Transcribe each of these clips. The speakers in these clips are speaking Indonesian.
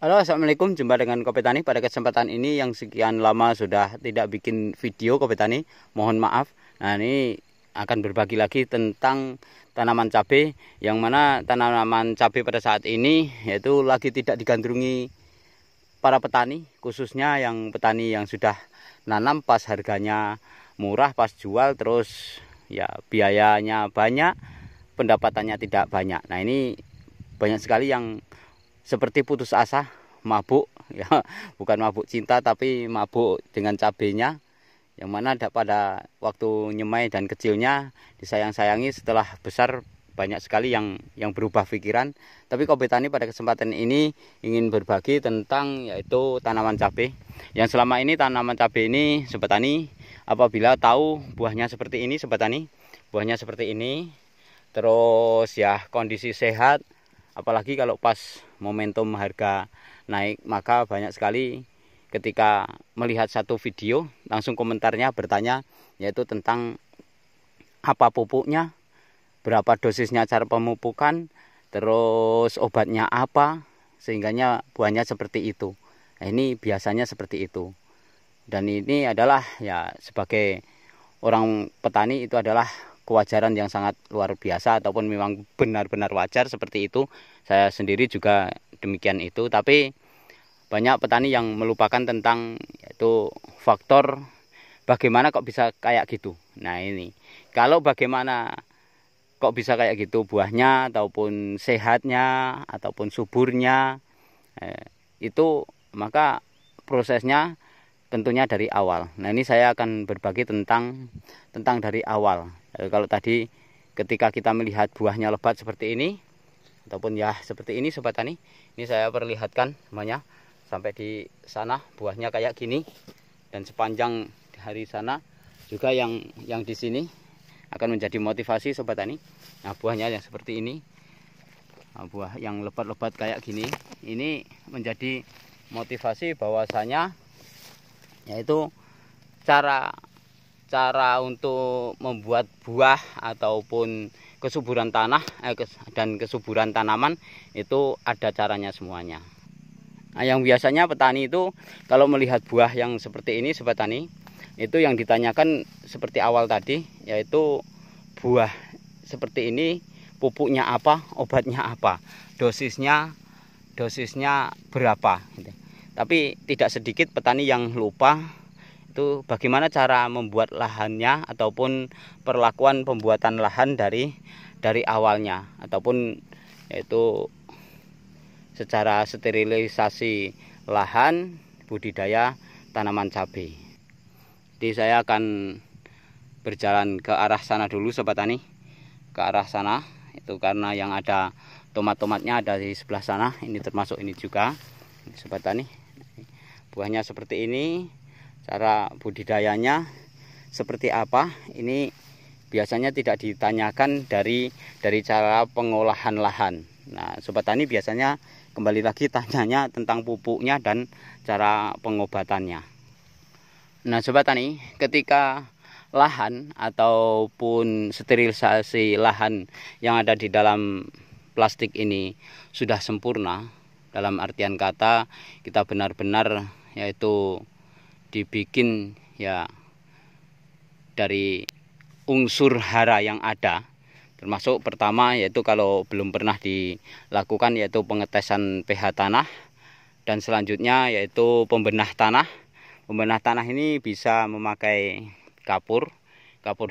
Halo, assalamualaikum. Jumpa dengan Kopi Tani. Pada kesempatan ini yang sekian lama sudah tidak bikin video Kopi Tani, mohon maaf. Nah, ini akan berbagi lagi tentang tanaman cabai, yang mana tanaman cabai pada saat ini yaitu lagi tidak digandrungi para petani, khususnya yang petani yang sudah nanam pas harganya murah, pas jual terus ya biayanya banyak, pendapatannya tidak banyak. Nah, ini banyak sekali yang seperti putus asa, mabuk ya, bukan mabuk cinta tapi mabuk dengan cabenya, yang mana pada waktu nyemai dan kecilnya disayang-sayangi, setelah besar banyak sekali yang berubah pikiran. Tapi Kopi Tani pada kesempatan ini ingin berbagi tentang yaitu tanaman cabai, yang selama ini tanaman cabai ini Sobat Tani apabila tahu buahnya seperti ini, Sobat Tani, buahnya seperti ini, terus ya kondisi sehat, apalagi kalau pas momentum harga naik, maka banyak sekali ketika melihat satu video langsung komentarnya bertanya yaitu tentang apa pupuknya, berapa dosisnya, cara pemupukan, terus obatnya apa sehingganya buahnya seperti itu. Nah, ini biasanya seperti itu. Dan ini adalah ya sebagai orang petani itu adalah kewajaran yang sangat luar biasa, ataupun memang benar-benar wajar seperti itu. Saya sendiri juga demikian itu, tapi banyak petani yang melupakan tentang yaitu faktor bagaimana kok bisa kayak gitu. Nah, ini kalau bagaimana kok bisa kayak gitu buahnya, ataupun sehatnya, ataupun suburnya, itu maka prosesnya tentunya dari awal. Nah, ini saya akan berbagi tentang dari awal. Kalau tadi ketika kita melihat buahnya lebat seperti ini, ataupun ya seperti ini Sobat Tani, ini saya perlihatkan semuanya sampai di sana buahnya kayak gini, dan sepanjang hari sana juga yang di sini akan menjadi motivasi Sobat Tani. Nah, buahnya yang seperti ini, nah, buah yang lebat-lebat kayak gini, ini menjadi motivasi bahwasanya yaitu cara untuk membuat buah ataupun kesuburan tanah dan kesuburan tanaman itu ada caranya semuanya. Nah, yang biasanya petani itu kalau melihat buah yang seperti ini Sobat Tani, itu yang ditanyakan seperti awal tadi, yaitu buah seperti ini pupuknya apa, obatnya apa, dosisnya berapa gitu. Tapi tidak sedikit petani yang lupa itu bagaimana cara membuat lahannya, ataupun perlakuan pembuatan lahan dari awalnya, ataupun yaitu secara sterilisasi lahan budidaya tanaman cabai. Jadi saya akan berjalan ke arah sana dulu Sobat Tani, ke arah sana itu karena yang ada tomat-tomatnya ada di sebelah sana, ini termasuk ini juga Sobat Tani. Buahnya seperti ini, cara budidayanya seperti apa, ini biasanya tidak ditanyakan dari cara pengolahan lahan. Nah, Sobat Tani biasanya kembali lagi tanyanya tentang pupuknya dan cara pengobatannya. Nah, Sobat Tani, ketika lahan ataupun sterilisasi lahan yang ada di dalam plastik ini sudah sempurna, dalam artian kata kita benar-benar yaitu dibikin ya dari unsur hara yang ada, termasuk pertama yaitu kalau belum pernah dilakukan yaitu pengetesan pH tanah, dan selanjutnya yaitu pembenah tanah. Pembenah tanah ini bisa memakai kapur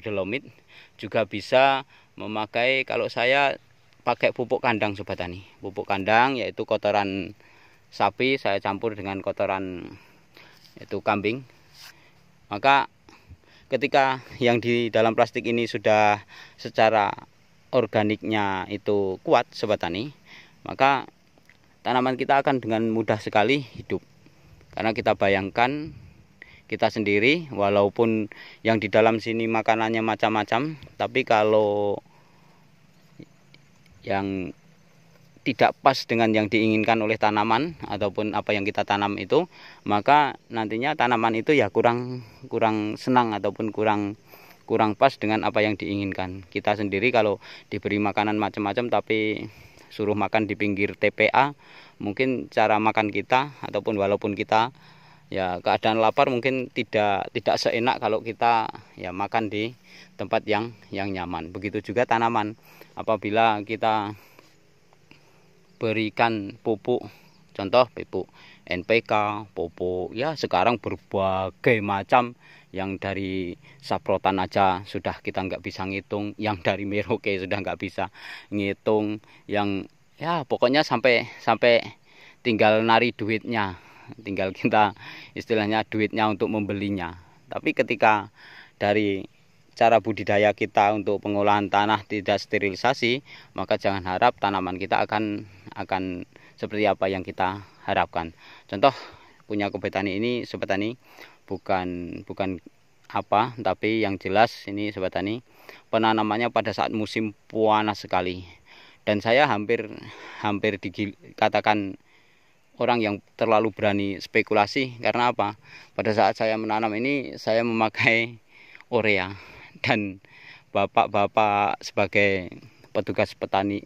dolomit, juga bisa memakai, kalau saya pakai pupuk kandang Sobat Tani. Pupuk kandang yaitu kotoran sapi saya campur dengan kotoran yaitu kambing. Maka ketika yang di dalam plastik ini sudah secara organiknya itu kuat Sobat Tani, maka tanaman kita akan dengan mudah sekali hidup. Karena kita bayangkan kita sendiri, walaupun yang di dalam sini makanannya macam-macam, tapi kalau yang tidak pas dengan yang diinginkan oleh tanaman ataupun apa yang kita tanam itu, maka nantinya tanaman itu ya kurang senang ataupun kurang pas dengan apa yang diinginkan. Kita sendiri kalau diberi makanan macam-macam tapi suruh makan di pinggir TPA, mungkin cara makan kita ataupun walaupun kita ya keadaan lapar mungkin tidak seenak kalau kita ya makan di tempat yang nyaman. Begitu juga tanaman, apabila kita berikan pupuk, contoh pupuk NPK, pupuk ya sekarang berbagai macam, yang dari saprotan aja sudah kita nggak bisa ngitung, yang dari Merauke sudah nggak bisa ngitung, yang ya pokoknya sampai tinggal nari duitnya, tinggal kita istilahnya duitnya untuk membelinya. Tapi ketika dari cara budidaya kita untuk pengolahan tanah tidak sterilisasi, maka jangan harap tanaman kita akan seperti apa yang kita harapkan. Contoh punya Kobe Tani ini, Sobat Tani, bukan apa, tapi yang jelas ini Sobat Tani, penanamannya pada saat musim panas sekali. Dan saya hampir dikatakan orang yang terlalu berani spekulasi. Karena apa? Pada saat saya menanam ini saya memakai urea, dan bapak-bapak sebagai petugas petani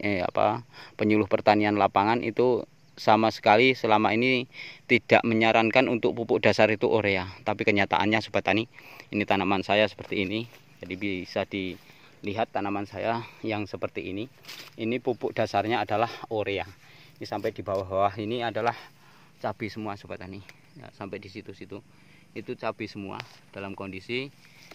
penyuluh pertanian lapangan itu sama sekali selama ini tidak menyarankan untuk pupuk dasar itu urea. Tapi kenyataannya Sobat Tani, ini tanaman saya seperti ini. Jadi bisa dilihat tanaman saya yang seperti ini. Ini pupuk dasarnya adalah urea. Ini sampai di bawah-bawah ini adalah cabai semua Sobat Tani. Ya, sampai di situ-situ itu cabai semua dalam kondisi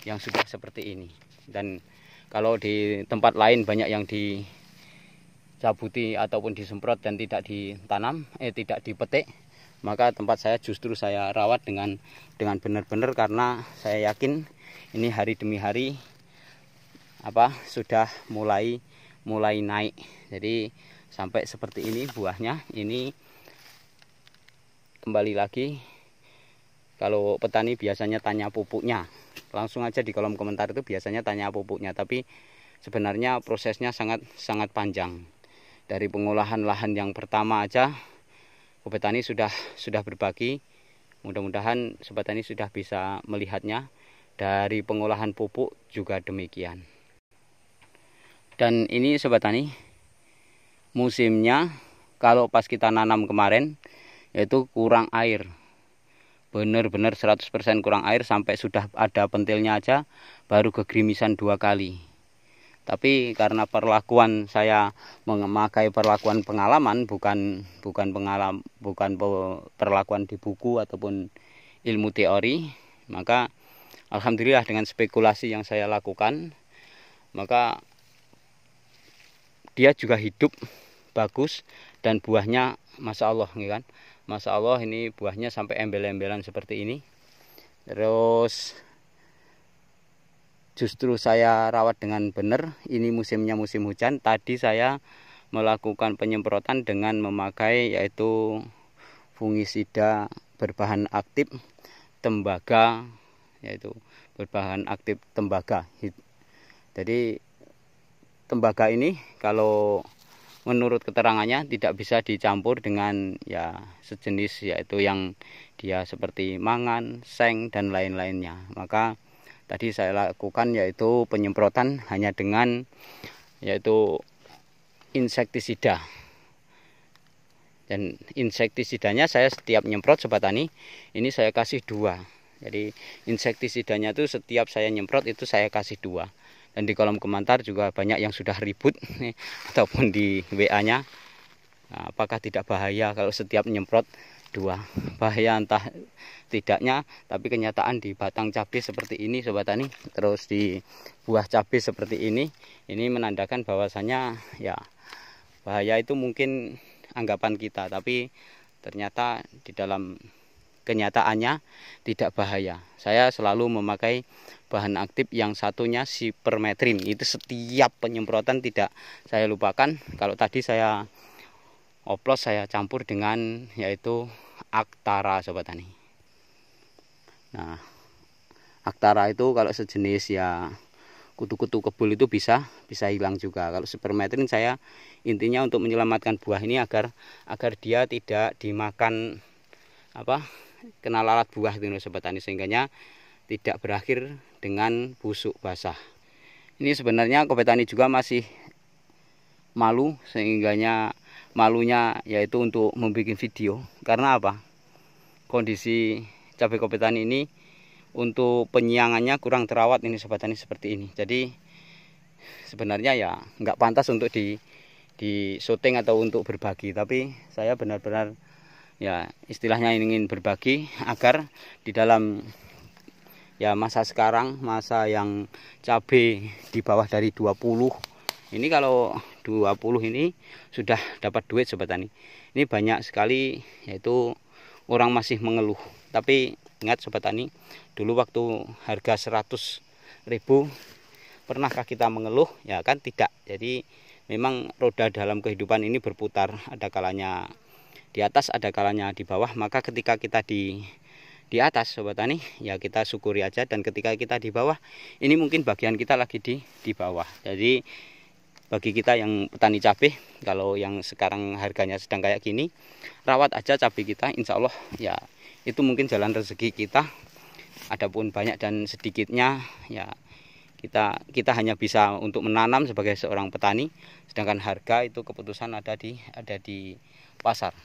yang sudah seperti ini. Dan kalau di tempat lain banyak yang dicabuti ataupun disemprot dan tidak ditanam, tidak dipetik, maka tempat saya justru saya rawat dengan benar-benar, karena saya yakin ini hari demi hari sudah mulai naik. Jadi sampai seperti ini buahnya. Ini kembali lagi, kalau petani biasanya tanya pupuknya, langsung aja di kolom komentar itu biasanya tanya pupuknya, tapi sebenarnya prosesnya sangat panjang. Dari pengolahan lahan yang pertama aja Kobe Tani sudah berbagi. Mudah-mudahan Sobat Tani sudah bisa melihatnya. Dari pengolahan pupuk juga demikian. Dan ini Sobat Tani, musimnya kalau pas kita nanam kemarin yaitu kurang air. Benar-benar 100% kurang air, sampai sudah ada pentilnya aja baru kegerimisan 2 kali. Tapi karena perlakuan saya memakai perlakuan pengalaman, bukan perlakuan di buku ataupun ilmu teori, maka alhamdulillah dengan spekulasi yang saya lakukan, maka dia juga hidup bagus dan buahnya Masya Allah, kan? Masya Allah, ini buahnya sampai embel-embelan seperti ini. Terus justru saya rawat dengan benar. Ini musimnya musim hujan. Tadi saya melakukan penyemprotan dengan memakai yaitu fungisida berbahan aktif tembaga, yaitu berbahan aktif tembaga. Jadi tembaga ini kalau menurut keterangannya tidak bisa dicampur dengan ya sejenis, yaitu yang dia seperti mangan, seng dan lain-lainnya. Maka tadi saya lakukan yaitu penyemprotan hanya dengan yaitu insektisida. Dan insektisidanya saya setiap nyemprot Sobat Tani, ini saya kasih 2. Jadi insektisidanya itu setiap saya nyemprot itu saya kasih 2. Dan di kolom komentar juga banyak yang sudah ribut ataupun di WA-nya, apakah tidak bahaya kalau setiap menyemprot 2? Bahaya entah tidaknya, tapi kenyataan di batang cabai seperti ini Sobat Tani, terus di buah cabai seperti ini menandakan bahwasanya ya bahaya itu mungkin anggapan kita, tapi ternyata di dalam kenyataannya tidak bahaya. Saya selalu memakai bahan aktif yang satunya sipermetrin. Itu setiap penyemprotan tidak saya lupakan. Kalau tadi saya oplos, saya campur dengan yaitu Aktara Sobat Tani. Nah, Aktara itu kalau sejenis ya kutu-kutu kebul itu bisa hilang juga. Kalau sipermetrin saya intinya untuk menyelamatkan buah ini agar dia tidak dimakan kena lalat buah itu Sobat Tani, sehingganya tidak berakhir dengan busuk basah. Ini sebenarnya Kobe Tani juga masih malu, sehingganya malunya yaitu untuk membuat video. Karena apa? Kondisi cabai Kopi Tani ini untuk penyiangannya kurang terawat ini Sobat Tani, seperti ini. Jadi sebenarnya ya nggak pantas untuk di syuting atau untuk berbagi, tapi saya benar-benar ya istilahnya ingin berbagi agar di dalam ya masa sekarang, masa yang cabai di bawah dari 20 ini, kalau 20 ini sudah dapat duit Sobat Tani, ini banyak sekali yaitu orang masih mengeluh. Tapi ingat Sobat Tani, dulu waktu harga 100.000 pernahkah kita mengeluh? Ya kan tidak. Jadi memang roda dalam kehidupan ini berputar, ada kalanya di atas, ada kalanya di bawah. Maka ketika kita di atas Sobat Tani, ya kita syukuri aja, dan ketika kita di bawah, ini mungkin bagian kita lagi di bawah. Jadi bagi kita yang petani cabai, kalau yang sekarang harganya sedang kayak gini, rawat aja cabai kita, insya Allah ya itu mungkin jalan rezeki kita. Adapun banyak dan sedikitnya ya kita hanya bisa untuk menanam sebagai seorang petani, sedangkan harga itu keputusan ada di pasar.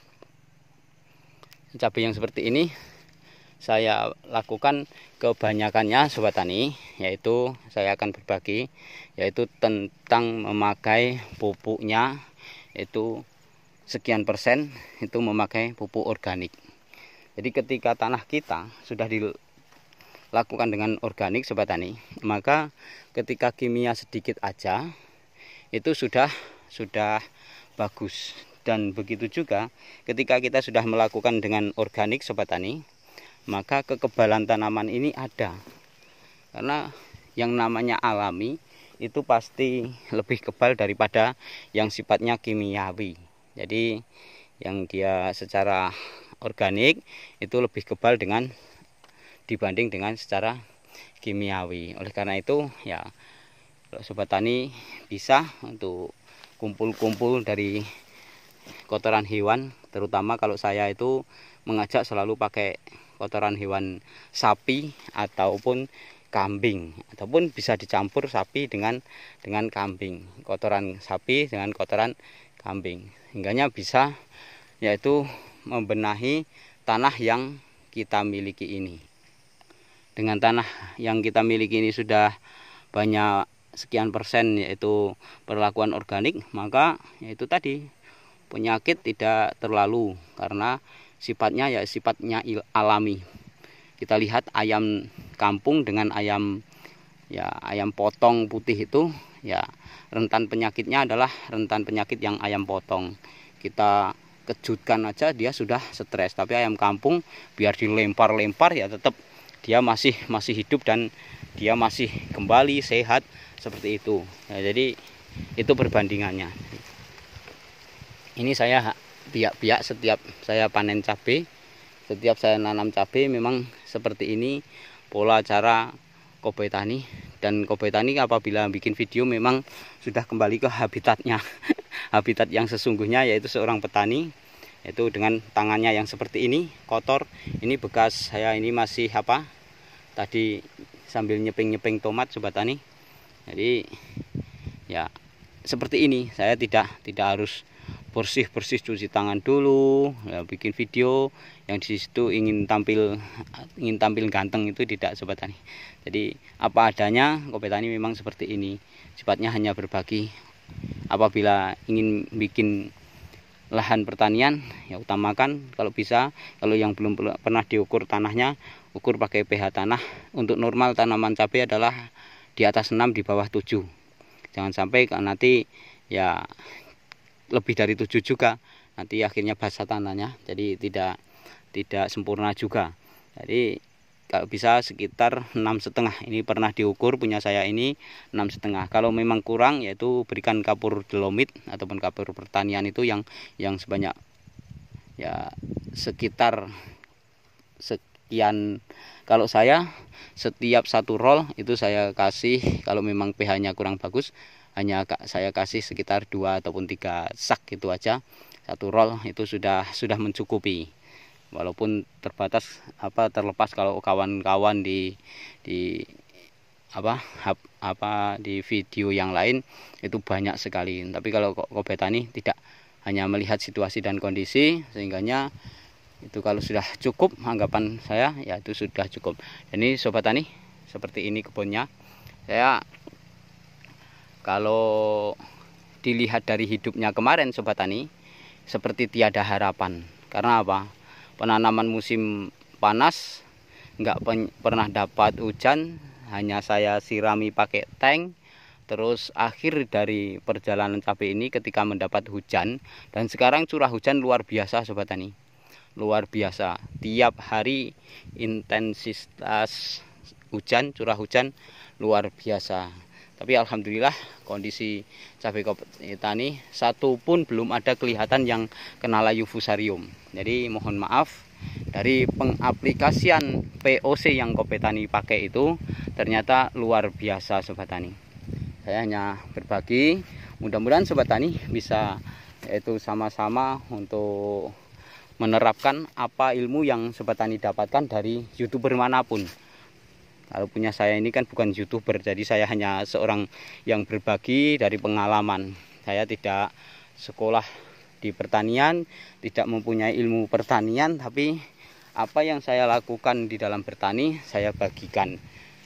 Cabai yang seperti ini saya lakukan kebanyakannya Sobat Tani, yaitu saya akan berbagi yaitu tentang memakai pupuknya, yaitu sekian persen itu memakai pupuk organik. Jadi ketika tanah kita sudah lakukan dengan organik Sobat Tani, maka ketika kimia sedikit aja itu sudah bagus. Dan begitu juga ketika kita sudah melakukan dengan organik Sobat Tani, maka kekebalan tanaman ini ada. Karena yang namanya alami itu pasti lebih kebal daripada yang sifatnya kimiawi. Jadi yang dia secara organik itu lebih kebal dibanding dengan secara kimiawi. Oleh karena itu ya Sobat Tani bisa untuk kumpul-kumpul dari kotoran hewan, terutama kalau saya itu mengajak selalu pakai kotoran hewan sapi ataupun kambing, ataupun bisa dicampur sapi dengan kambing, kotoran sapi dengan kotoran kambing, hingganya bisa yaitu membenahi tanah yang kita miliki ini. Dengan tanah yang kita miliki ini sudah banyak sekian persen yaitu perlakuan organik, maka yaitu tadi penyakit tidak terlalu, karena sifatnya alami. Kita lihat ayam kampung dengan ayam potong putih itu ya rentan penyakitnya adalah rentan penyakit yang ayam potong. Kita kejutkan aja dia sudah stres, tapi ayam kampung biar dilempar-lempar ya tetap dia masih hidup dan dia masih kembali sehat seperti itu. Nah, jadi itu perbandingannya. Ini saya biak-biak setiap saya panen cabai, setiap saya nanam cabai memang seperti ini pola cara Kopi Tani. Dan Kopi Tani apabila bikin video memang sudah kembali ke habitatnya, habitat yang sesungguhnya, yaitu seorang petani, yaitu dengan tangannya yang seperti ini kotor. Ini bekas saya ini masih tadi sambil nyeping tomat Sobat Tani. Jadi ya seperti ini, saya tidak harus bersih cuci tangan dulu ya, bikin video yang di situ ingin tampil ganteng, itu tidak Sobat Tani. Jadi apa adanya Kopi Tani memang seperti ini, sifatnya hanya berbagi. Apabila ingin bikin lahan pertanian ya utamakan kalau bisa, kalau yang belum pernah diukur tanahnya, ukur pakai pH tanah. Untuk normal tanaman cabai adalah di atas 6, di bawah 7. Jangan sampai nanti ya lebih dari 7 juga, nanti akhirnya basah tanahnya, jadi tidak sempurna juga. Jadi kalau bisa sekitar 6,5. Ini pernah diukur punya saya ini 6,5. Kalau memang kurang yaitu berikan kapur dolomit ataupun kapur pertanian itu yang sebanyak ya sekitar sekian. Kalau saya setiap 1 roll itu saya kasih, kalau memang pH-nya kurang bagus, hanya saya kasih sekitar 2 ataupun 3 sak gitu aja. 1 roll itu sudah mencukupi. Walaupun terbatas terlepas kalau kawan-kawan di video yang lain itu banyak sekali. Tapi kalau Kopi Tani tidak, hanya melihat situasi dan kondisi, sehingganya itu kalau sudah cukup anggapan saya ya itu sudah cukup. Ini sobat tani, seperti ini kebunnya. Saya kalau dilihat dari hidupnya kemarin sobat tani, seperti tiada harapan. Karena apa? Penanaman musim panas, nggak pernah dapat hujan, hanya saya sirami pakai tank. Terus akhir dari perjalanan cabai ini ketika mendapat hujan, dan sekarang curah hujan luar biasa sobat tani. Luar biasa. Tiap hari intensitas hujan, curah hujan luar biasa. Tapi alhamdulillah kondisi cabai tani satu pun belum ada kelihatan yang kena layu fusarium. Jadi mohon maaf, dari pengaplikasian POC yang Kopi Tani pakai itu ternyata luar biasa sobat tani. Saya hanya berbagi, mudah-mudahan sobat tani bisa yaitu sama-sama untuk menerapkan apa ilmu yang sobat tani dapatkan dari YouTuber manapun. Kalau punya saya ini kan bukan YouTuber, jadi saya hanya seorang yang berbagi dari pengalaman. Saya tidak sekolah di pertanian, tidak mempunyai ilmu pertanian, tapi apa yang saya lakukan di dalam bertani saya bagikan.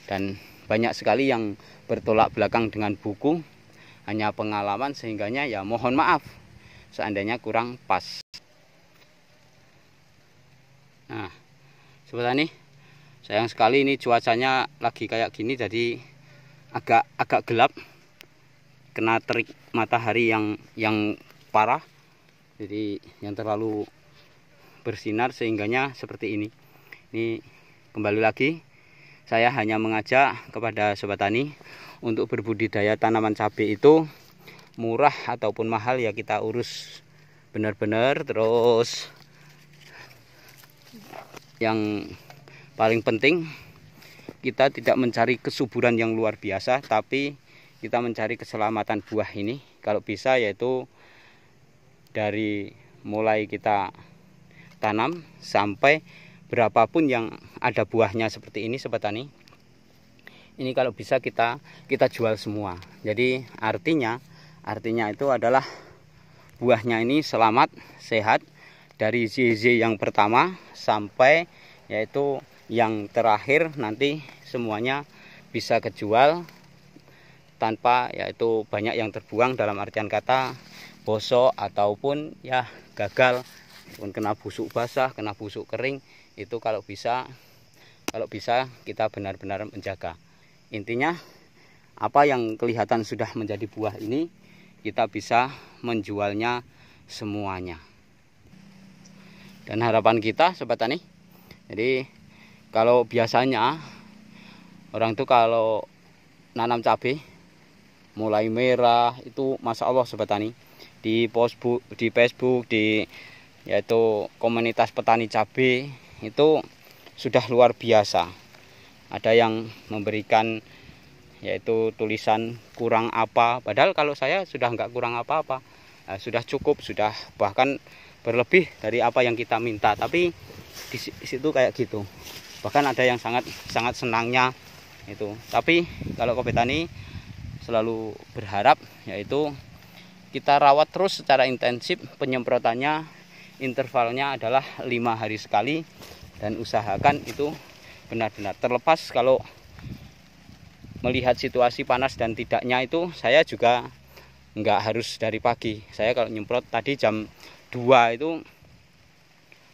Dan banyak sekali yang bertolak belakang dengan buku, hanya pengalaman, sehingganya ya mohon maaf seandainya kurang pas. Nah, sobat tani, sayang sekali ini cuacanya lagi kayak gini, jadi agak gelap, kena terik matahari yang parah, jadi yang terlalu bersinar sehingganya seperti ini. Ini kembali lagi saya hanya mengajak kepada sobat tani untuk berbudidaya tanaman cabai itu murah ataupun mahal ya kita urus benar-benar. Terus yang paling penting, kita tidak mencari kesuburan yang luar biasa, tapi kita mencari keselamatan buah ini. Kalau bisa yaitu dari mulai kita tanam sampai berapapun yang ada buahnya seperti ini sobat tani. Ini kalau bisa kita jual semua. Jadi artinya itu adalah buahnya ini selamat, sehat, dari ZZ yang pertama sampai yaitu yang terakhir nanti semuanya bisa kejual tanpa yaitu banyak yang terbuang, dalam artian kata bosok ataupun ya gagal, pun kena busuk basah, kena busuk kering. Itu kalau bisa kita benar-benar menjaga. Intinya apa yang kelihatan sudah menjadi buah ini kita bisa menjualnya semuanya. Dan harapan kita sobat tani, jadi kalau biasanya orang tuh kalau nanam cabai mulai merah itu masya Allah sobat tani, di Facebook, di yaitu komunitas petani cabai itu sudah luar biasa. Ada yang memberikan yaitu tulisan kurang apa, padahal kalau saya sudah nggak kurang apa-apa, sudah cukup, sudah bahkan berlebih dari apa yang kita minta. Tapi di situ kayak gitu, bahkan ada yang sangat senangnya itu. Tapi kalau Kopi Tani selalu berharap yaitu kita rawat terus secara intensif, penyemprotannya intervalnya adalah 5 hari sekali, dan usahakan itu benar-benar terlepas. Kalau melihat situasi panas dan tidaknya itu saya juga nggak harus dari pagi. Saya kalau nyemprot tadi jam 2 itu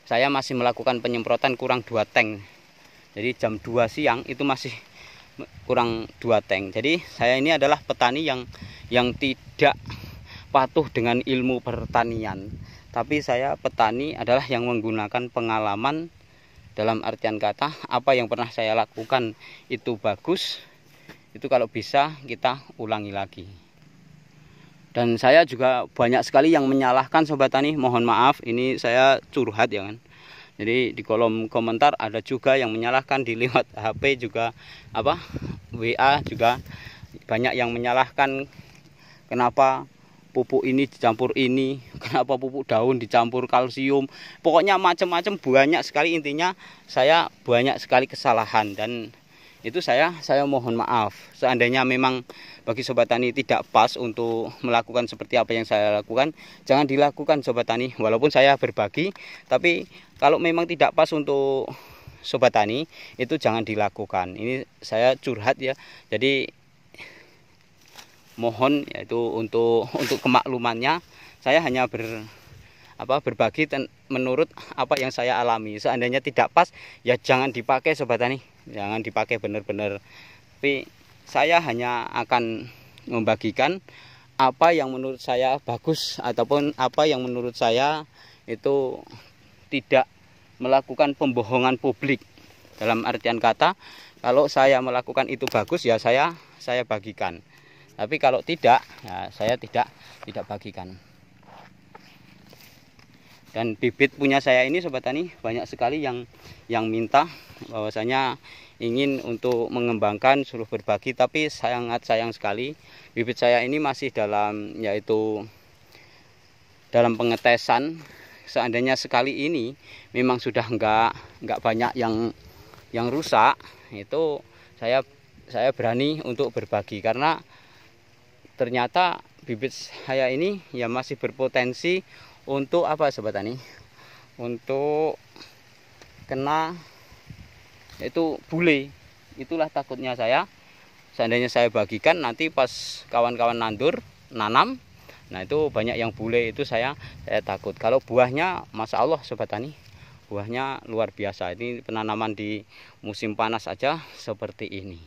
saya masih melakukan penyemprotan kurang 2 tank. Jadi jam 2 siang itu masih kurang 2 tank. Jadi saya ini adalah petani yang tidak patuh dengan ilmu pertanian. Tapi saya petani adalah yang menggunakan pengalaman, dalam artian kata apa yang pernah saya lakukan itu bagus, itu kalau bisa kita ulangi lagi. Dan saya juga banyak sekali yang menyalahkan sobat tani, mohon maaf ini saya curhat ya kan. Jadi di kolom komentar ada juga yang menyalahkan, di lewat HP juga WA juga banyak yang menyalahkan, kenapa pupuk ini dicampur ini, kenapa pupuk daun dicampur kalsium, pokoknya macam-macam banyak sekali. Intinya saya banyak sekali kesalahan, dan itu saya mohon maaf. Seandainya memang bagi sobat tani tidak pas untuk melakukan seperti apa yang saya lakukan, jangan dilakukan sobat tani. Walaupun saya berbagi, tapi kalau memang tidak pas untuk sobat tani, itu jangan dilakukan. Ini saya curhat ya. Jadi mohon yaitu untuk kemaklumannya, saya hanya berbagi menurut apa yang saya alami. Seandainya tidak pas, ya jangan dipakai sobat tani, jangan dipakai benar-benar. Tapi saya hanya akan membagikan apa yang menurut saya bagus, ataupun apa yang menurut saya itu tidak melakukan pembohongan publik. Dalam artian kata, kalau saya melakukan itu bagus, ya saya bagikan. Tapi kalau tidak, ya saya tidak bagikan. Dan bibit punya saya ini sobat tani banyak sekali yang minta bahwasanya ingin untuk mengembangkan suruh berbagi, tapi sangat sayang sekali bibit saya ini masih dalam pengetesan. Seandainya sekali ini memang sudah enggak banyak yang rusak, itu saya berani untuk berbagi, karena ternyata bibit saya ini ya masih berpotensi untuk apa sobat tani, untuk kena itu bule. Itulah takutnya saya. Seandainya saya bagikan, nanti pas kawan-kawan nanam, nah itu banyak yang bule, itu saya takut. Kalau buahnya masya Allah sobat tani, buahnya luar biasa. Ini penanaman di musim panas aja seperti ini.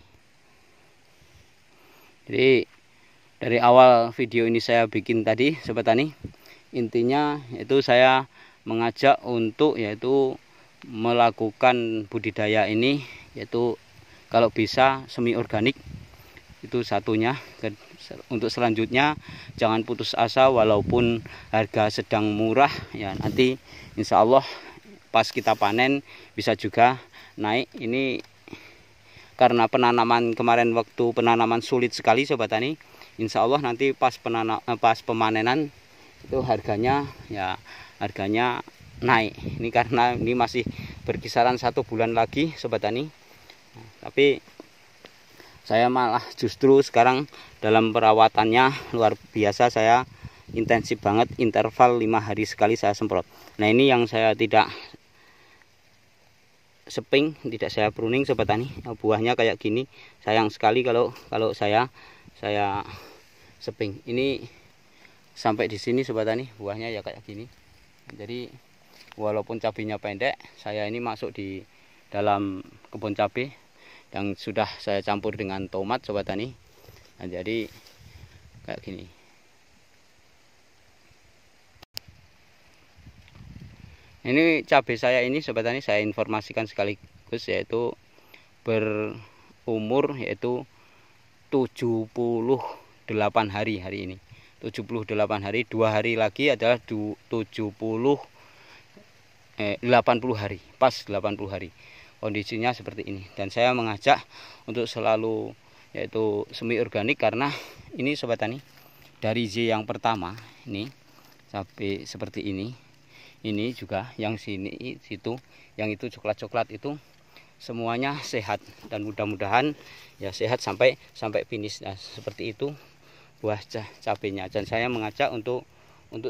Jadi dari awal video ini saya bikin tadi sobat tani, intinya itu saya mengajak untuk yaitu melakukan budidaya ini, yaitu kalau bisa semi organik. Itu satunya. Untuk selanjutnya jangan putus asa, walaupun harga sedang murah ya, nanti insya Allah pas kita panen bisa juga naik. Ini karena penanaman kemarin, waktu penanaman sulit sekali sobat tani, insya Allah nanti pas pemanenan itu harganya naik. Ini karena ini masih berkisaran 1 bulan lagi sobat tani. Tapi saya malah justru sekarang dalam perawatannya luar biasa, saya intensif banget, interval 5 hari sekali saya semprot. Nah ini yang saya tidak seping, tidak saya pruning sobat tani, buahnya kayak gini. Sayang sekali kalau saya seping. Ini sampai di sini sobat tani, buahnya ya kayak gini. Jadi walaupun cabenya pendek, saya ini masuk di dalam kebun cabai yang sudah saya campur dengan tomat sobat tani. Nah, jadi kayak gini. Ini cabai saya ini sobat tani, saya informasikan sekaligus, yaitu berumur yaitu 78 hari ini. 78 hari, 2 hari lagi adalah 80 hari, pas 80 hari. Kondisinya seperti ini, dan saya mengajak untuk selalu yaitu semi organik, karena ini sobat tani, dari Z yang pertama ini sampai seperti ini juga yang sini situ, yang itu coklat-coklat itu semuanya sehat, dan mudah-mudahan ya sehat sampai finish. Nah, seperti itu buah cabenya. Dan saya mengajak untuk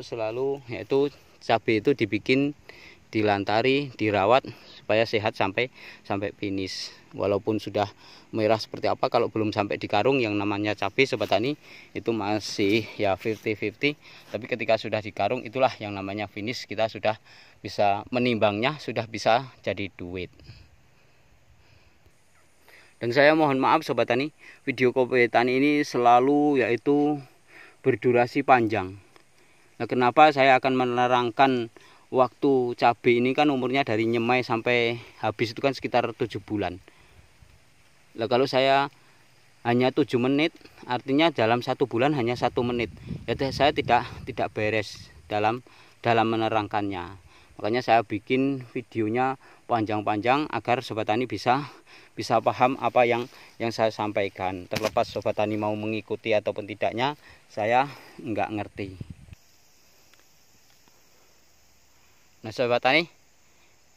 selalu yaitu cabai itu dibikin, dilantari, dirawat supaya sehat sampai finish. Walaupun sudah merah seperti apa, kalau belum sampai di karung, yang namanya cabai sobat tani itu masih ya 50-50. Tapi ketika sudah di karung, itulah yang namanya finish. Kita sudah bisa menimbangnya, sudah bisa jadi duit. Dan saya mohon maaf sobat tani, video kopi tani ini selalu yaitu berdurasi panjang. Nah, kenapa saya akan menerangkan waktu cabai ini, kan umurnya dari nyemai sampai habis itu kan sekitar 7 bulan. Nah, kalau saya hanya 7 menit, artinya dalam 1 bulan hanya 1 menit. Ya, saya tidak beres dalam menerangkannya. Makanya saya bikin videonya panjang-panjang agar sobat tani bisa paham apa yang saya sampaikan. Terlepas sobat tani mau mengikuti ataupun tidaknya, saya nggak ngerti. Nah sobat tani,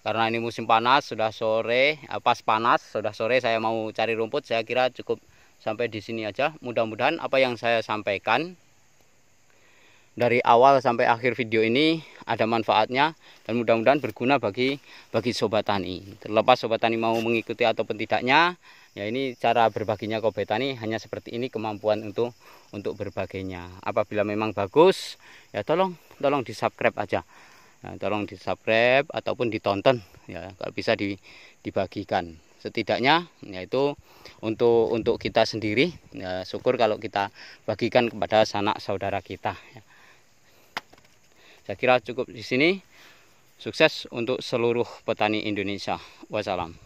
karena ini musim panas, sudah sore, pas panas, sudah sore saya mau cari rumput. Saya kira cukup sampai di sini aja. Mudah-mudahan apa yang saya sampaikan dari awal sampai akhir video ini ada manfaatnya dan mudah-mudahan berguna bagi sobat tani. Terlepas sobat tani mau mengikuti ataupun tidaknya, ya ini cara berbaginya Kobe Tani hanya seperti ini, kemampuan untuk berbaginya. Apabila memang bagus, ya tolong di-subscribe aja. Nah, tolong di-subscribe ataupun ditonton ya, kalau bisa dibagikan. Setidaknya yaitu untuk kita sendiri ya, syukur kalau kita bagikan kepada sanak saudara kita ya. Saya kira cukup di sini. Sukses untuk seluruh petani Indonesia. Wassalam.